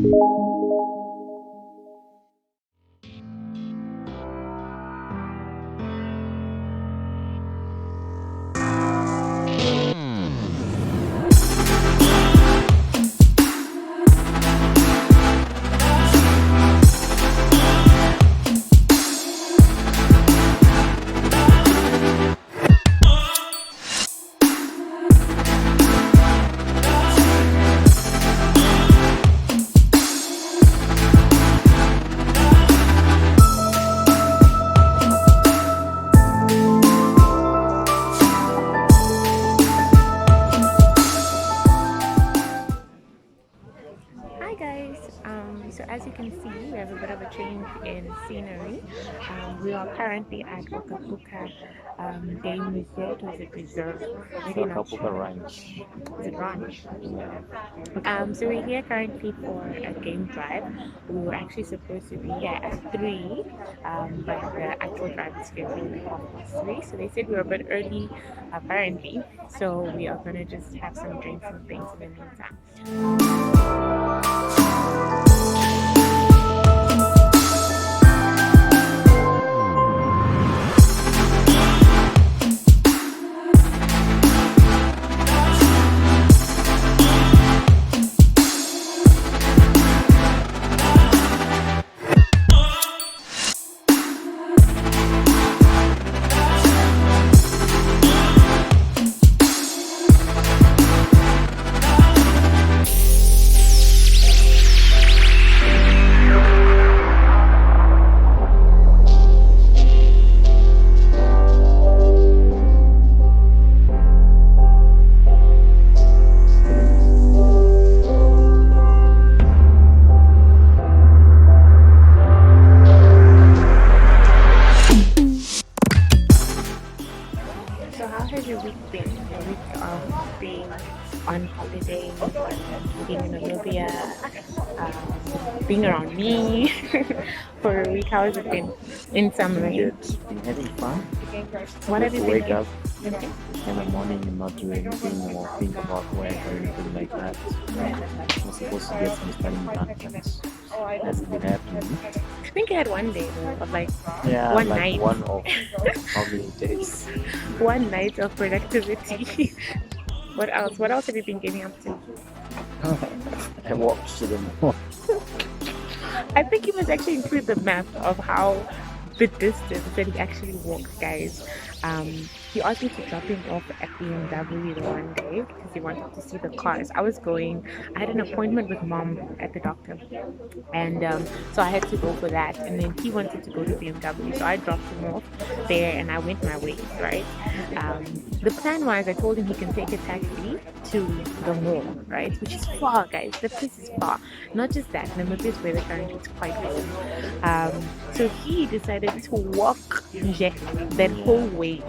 Hi guys, so as you can see, we have a bit of a change in scenery. We are currently at Okapuka Game Resort, or is it reserve? Maybe not Okapuka sure. Ranch. Is it ranch? Yeah. So we're here currently for a game drive. We were actually supposed to be here at 3, but the actual drive is scheduled at 3:30. So they said we were a bit early, apparently. So we are gonna just have some drinks and things in the meantime. So how has your week been? Your week of being on holiday, being in Olivia, being around me for a week. How has it been in summary? Good. Been having fun. What have Just you been wake doing? up in the morning and not do anything or think about work or anything like that. I'm supposed to get some studying done, but hasn't been happening. I think I had one day though, of like Yeah, one like night, one of how many days? one night of productivity. What else? What else have you been getting up to? I walked to the mall. I think you must actually include the map of how the distance that he actually walks, guys. He asked me to drop him off at BMW the one day because he wanted to see the cars. I had an appointment with mom at the doctor, and so I had to go for that. And then he wanted to go to BMW, so I dropped him off there, and I went my way. Right. The plan was I told him he can take a taxi to the mall, right, which is far, guys. The place is far. Not just that, Namibia's weather currently is quite cold. So he decided to walk that whole way,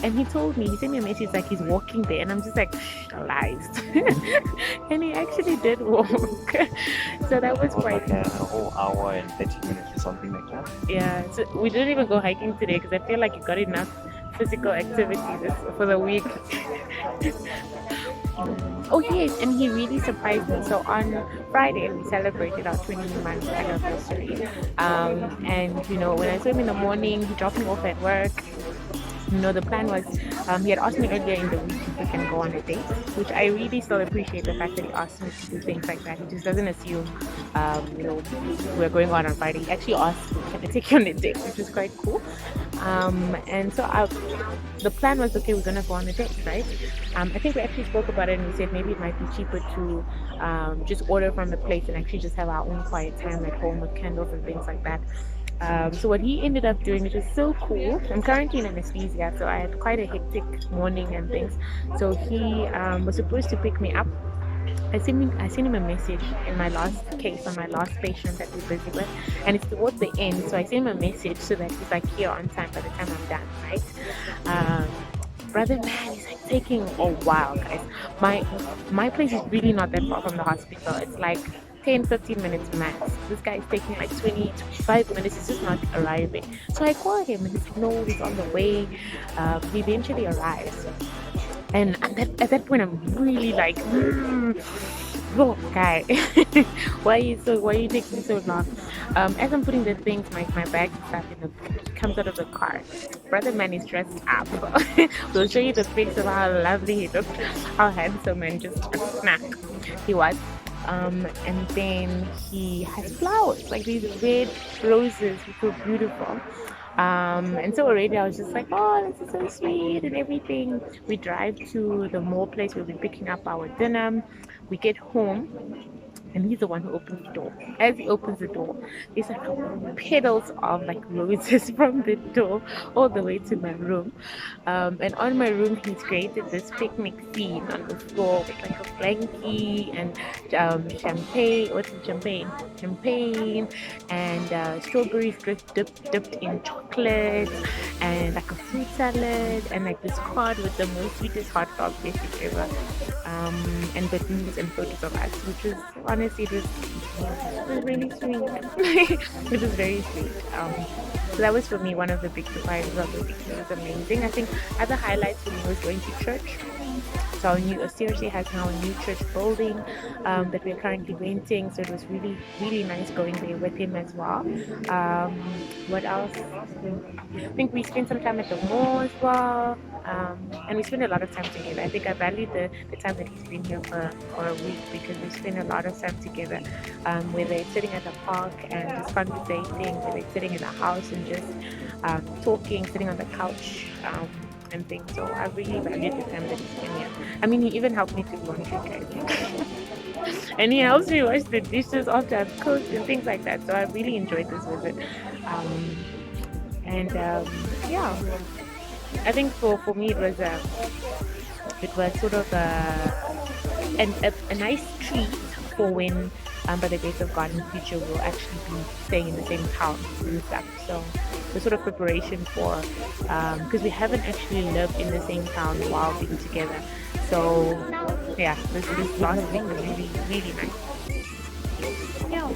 and he sent me a message like he's walking there, and I'm just like, lies. And he actually did walk. So that was It was quite like a whole hour and 30 minutes or something like that. yeah. So we didn't even go hiking today because I feel like you got enough physical activity for the week. Oh yes, and he really surprised me. So on Friday we celebrated our 20-month anniversary. And when I saw him in the morning, he dropped me off at work. The plan was he had asked me earlier in the week if we can go on a date, which I really still appreciate the fact that he asked me to do things like that. He just doesn't assume, we're going on Friday. He actually asked, can I take you on a date, which is quite cool. And so the plan was, okay, we're going to go on a date, right? I think we actually spoke about it and we said maybe it might be cheaper to just order from the place and actually just have our own quiet time at home with candles and things like that. So what he ended up doing, which is so cool, I'm currently in anesthesia, so I had quite a hectic morning and things. So he was supposed to pick me up. I sent him a message in my last case on my last patient that we're busy with, and it's towards the end. So I sent him a message so that he's like here on time by the time I'm done, right? Brother man, it's like taking a while, guys. My place is really not that far from the hospital. It's like 10-15 minutes max. This guy is taking like 20-25 minutes. He's just not arriving. So I call him and he's like, no, he's on the way. He eventually arrives. And at that point, I'm really like, Whoa, guy, why are you taking so long? As I'm putting the things, my bags and stuff in the, he comes out of the car. Brother man is dressed up. We'll show you the pics of how lovely he looked, how handsome and just a snack he was. And then he has flowers, like these red roses, which were beautiful. And so already I was just like, oh, this is so sweet and everything. We drive to the mall place, we'll be picking up our dinner. We get home, and he's the one who opens the door. As he opens the door, there's like petals of like roses from the door all the way to my room. And on my room, he's created this picnic scene on the floor with like a blankie and champagne. What's it? Champagne. Champagne and strawberries dipped in chocolate and like a fruit salad and like this card with the most sweetest hot dog basically ever. And balloons and photos of us, which was honestly it was really sweet. It was very sweet. So that was for me one of the big surprises of the week. It was amazing. I think other highlights for me was going to church. So our new CRC has now a new church building that we're currently renting. So it was really really nice going there with him as well. Um, what else? I think we spent some time at the mall as well. And we spent a lot of time together. I think I value the time that he's been here for a week because we spent a lot of time together. Whether it's sitting at the park and just conversating, whether it's sitting in the house and just talking, sitting on the couch. And things. So I really valued the time that he's been here. I mean, he even helped me do laundry, guys. And he helps me wash the dishes after I've cooked and things like that. So I really enjoyed this visit. Um, and yeah, I think for me it was sort of a nice treat for when by the grace of God in the future we'll actually be staying in the same town and stuff. So the sort of preparation for because we haven't actually lived in the same town while being together. So yeah, this last week was really really nice. Yeah.